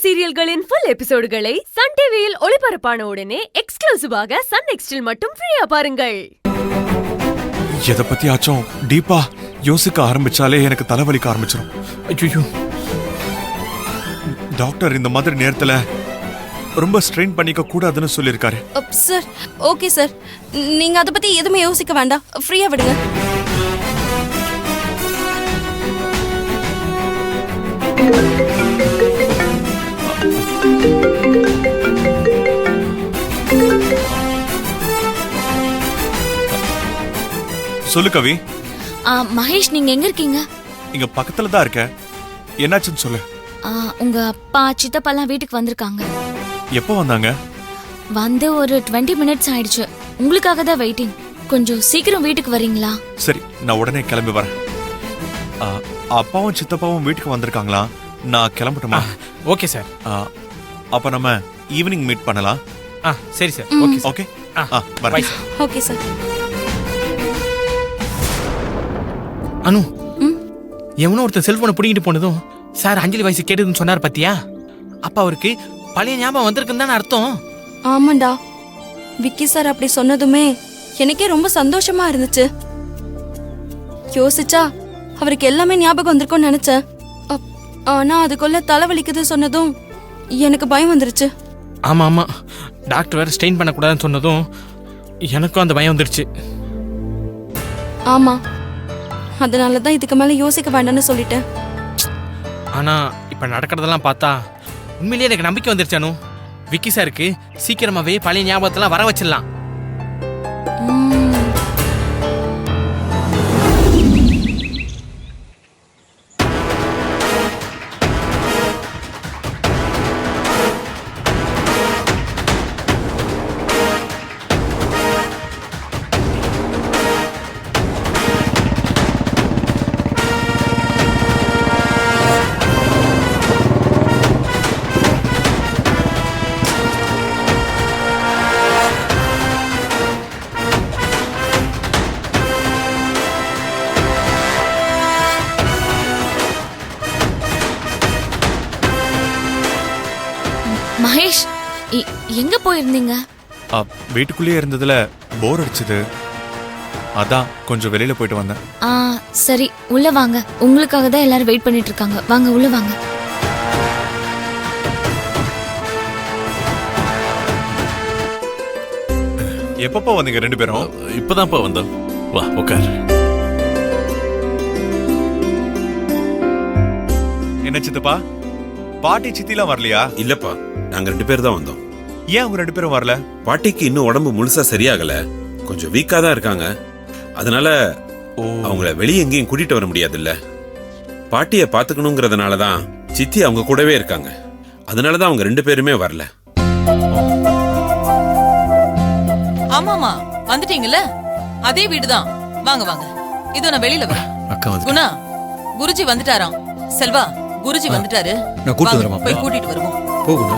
சீரியல்களின் full எபிசோடுகளை Sun டிவியில் ஒளிபரப்பான உடனே எக்ஸ்க்ளூசிவாக சன் நெக்ஸ்டில் மட்டும் ஃப்ரீயா பாருங்கள். எதை பத்தி ஆச்சும் டீப்பா யோசிக்க ஆரம்பிச்சாலே எனக்கு தலைவலிக்க ஆரம்பிச்சிடும். ஐயோ, டாக்டர் இந்த மாதிரி நேரத்துல ரொம்ப ஸ்ட்ரெயின் பண்ணிக்க கூடாதுன்னு சொல்லியிருக்காரு. சார், ஓகே சார், நீங்க அதை பத்தி எதுவுமே யோசிக்க வேண்டாம், ஃப்ரீயா விடுங்க. சொல்லு கவி. மகேஷ், நீங்க எங்க இருக்கீங்க? இங்க பக்கத்துல தான் இருக்க. என்னாச்சுன்னு சொல்லு. உங்க அப்பா சித்தப்பாலாம் வீட்டுக்கு வந்திருக்காங்க. எப்போ வந்தாங்க? வந்து ஒரு 20 மினிட்ஸ் ஆயிடுச்சு. உங்களுக்காக தான் வெயிட்டிங். கொஞ்சம் சீக்கிரம் வீட்டுக்கு வரீங்களா? சரி, நான் உடனே கிளம்பி வரேன். அப்பாவும் சித்தப்பாவும் வீட்டுக்கு வந்திருக்காங்களா? நான் கிளம்பட்டுமா? Okay sir. அப்ப நம்ம ஈவினிங் மீட் பண்ணலாம். சரி sir. Okay okay. Bye sir. Okay sir. Anu, எவனோ ஒருத்தர் செல்போனை பிடிங்கிட்டு போனதும் சார் அஞ்சலி வயசு கேட்டதுன்னு சொன்னார் பத்தியா? அப்ப அவருக்கு பழைய ஞாபகம் வந்திருக்குன்னு தானே அர்த்தம். ஆமாண்டா, விக்கி சார் அப்படி சொன்னதுமே எனக்கே ரொம்ப சந்தோஷமா இருந்துச்சு. யோசிச்சா அவருக்கு எல்லாமே ஞாபகம் வந்திருக்கும்னு நினைச்சேன். ஆனா அதுக்குள்ள தலைவலிக்குது சொன்னதும் எனக்கு பயம் வந்துருச்சு. ஆமா ஆமா, டாக்டர் வேற ஸ்டெயின் பண்ணக்கூடாதுன்னு சொன்னதும் எனக்கும் அந்த பயம் வந்துருச்சு. ஆமா, அதனாலதான் இதுக்கு மேல யோசிக்க வேண்டாம்னு சொல்லிட்டேன். ஆனா இப்ப நடக்கிறதெல்லாம் பார்த்தா உண்மையிலேயே எனக்கு நம்பிக்கை வந்துருச்சு அனு. விக்கி சாருக்கு சீக்கிரமாவே பழைய ஞாபகத்தெல்லாம் வர வச்சிடலாம். மகேஷ், எங்க போயிருந்தீங்க? வீட்டுக்குள்ளேயே இருந்ததுல போர் அடிச்சது, அதான் கொஞ்சம் வெளியில போயிட்டு வந்தேன். சரி, உள்ள வாங்க. உங்களுக்காக தான் எல்லாரும் வெயிட் பண்ணிட்டு இருக்காங்க. வாங்க, உள்ள வாங்க. எப்பப்போ வந்தீங்க ரெண்டு பேரும்? இப்பதான்ப்பா வந்தோம். வா உட்கார். என்ன சித்தப்பா, பாட்டி சித்திலாம் வரலையா? இல்லப்பா, நாங்க 2 பேர் தான் வந்தோம். ஏன் அவங்க 2 பேரும் வரல? பாட்டிக்கு இன்னும் உடம்பு முழுசா சரியாகல, கொஞ்சம் வீக்கா தான் இருக்காங்க. அதனால அவங்கள வெளியே எங்கேயும் கூட்டிட்டு வர முடியாது இல்ல. பாட்டிய பாத்துக்கணுங்கிறதுனாலதான் சித்தி அவங்க கூடவே இருக்காங்க. அதனாலதான் அவங்க 2 பேருமே வரல. ஆமாமா, வந்துட்டீங்கல்ல, அதே வீடுதான். வாங்க வாங்க, இதோ நான் வெளியில வரேன். குணா, குருஜி வந்துட்டாராம். செல்வா, குருஜி வந்துட்டாரு. நான் கூட்டிட்டு வரேன். போய் கூட்டிட்டு வருவோம். போகுங்க.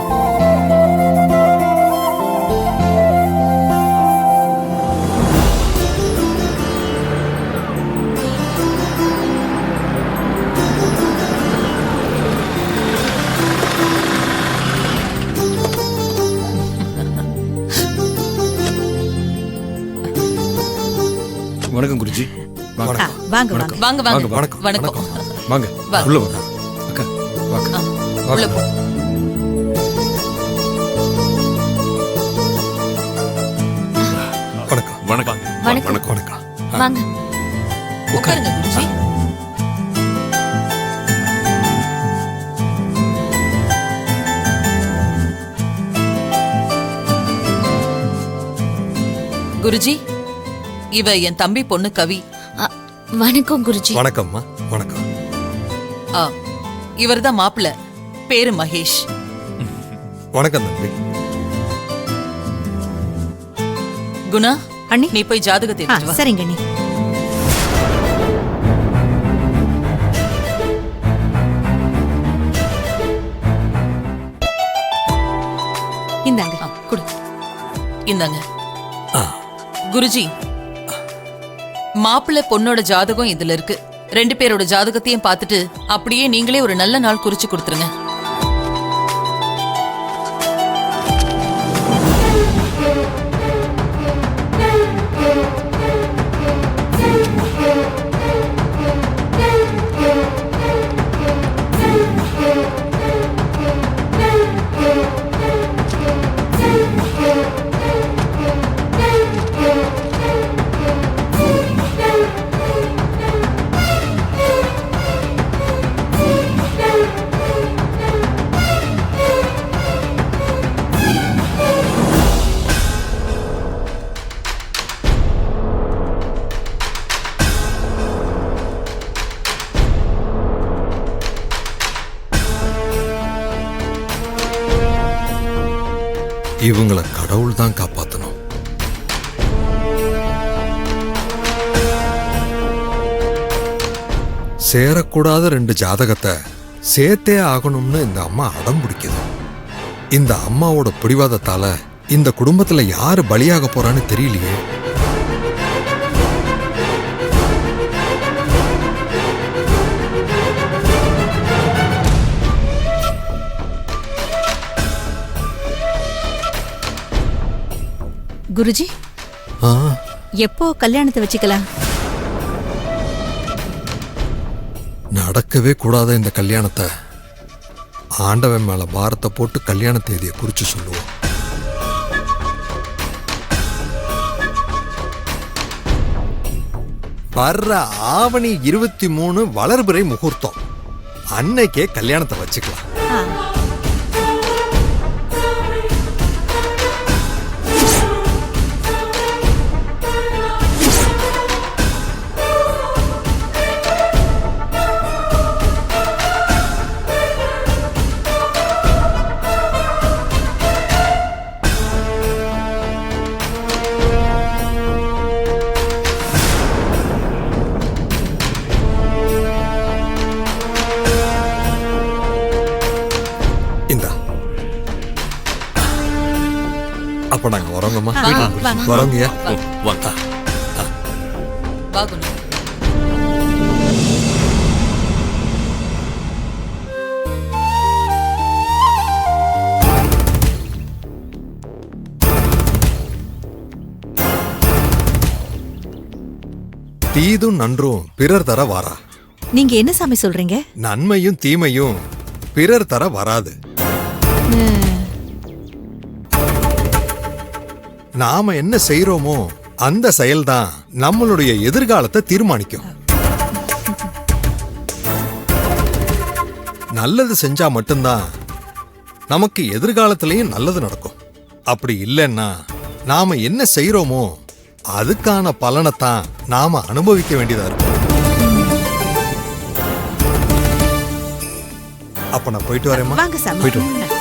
வணக்கம் குருஜி. வாங்க வாங்க வாங்க வாங்க. வணக்கம். வணக்கம். வாங்க, உள்ள வாங்க. அக்கா வாங்க. உள்ள போ. வணக்கம். வணக்கம். வணக்கம். வணக்கம். வாங்க. உட்காருங்க குருஜி. குருஜி, இவ என் தம்பி பொண்ணு கவி. வணக்கம் குருஜி. வணக்கம்மா. வணக்கம். இவர்தான் மாப்பிள்ள, பேரு மகேஷ். வணக்கம் தம்பி. குணா, அண்ணி, நீ போய் ஜாதகத்தை எடுத்துட்டு வா. சரிங்க அண்ணி. இந்தாங்க. குடு. இந்தாங்க. குருஜி, மாப்பிள்ளை பொண்ணோட ஜாதகம் இதுல இருக்கு. 2 பேரோட ஜாதகத்தையும் பார்த்துட்டு அப்படியே நீங்களே ஒரு நல்ல நாள் குறிச்சு கொடுத்துருங்க. இவங்கள கடவுள் தான் காப்பாத்தணும். சேரக்கூடாத 2 ஜாதகத்தை சேர்த்தே ஆகணும்னு இந்த அம்மா அடம் பிடிக்குது. இந்த அம்மாவோட பிடிவாதத்தால இந்த குடும்பத்துல யாரு பலியாக போறான்னு தெரியலையே. குருஜி ஆ, எப்போ கல்யாணத்தை வச்சுக்கலாம்? நடக்கவே கூடாத இந்த கல்யாணத்தை ஆண்டவன் மேல பாரத்தை போட்டு கல்யாண தேதியை குறிச்சு சொல்லுவோம். வர்ற ஆவணி 23 வளர்பிறை முகூர்த்தம். அன்னைக்கே கல்யாணத்தை வச்சுக்கலாம். ஆ. இந்தா. அப்ப நாங்க வரோங்கம்மா. வாங்க. வரோங்கய்யா. வாங்க. வா குணா. தீதும் நன்றும் பிறர் தர வாரா. நீங்க என்ன சாமி சொல்றீங்க? நன்மையும் தீமையும் பிறர் தர வராது. நாம என்ன செய்யறோமோ அந்த செயல்தான் நம்மளுடைய எதிர்காலத்தை தீர்மானிக்கும். நல்லது செஞ்சா மட்டும்தான் நமக்கு எதிர்காலத்திலையும் நல்லது நடக்கும். அப்படி இல்லைன்னா நாம என்ன செய்யறோமோ அதுக்கான பலனைத்தான் நாம அனுபவிக்க வேண்டியதா இருக்கும். அப்ப நான் போயிட்டு வரேம்மா. வாங்க சாமி. போயிட்டு வரேன்.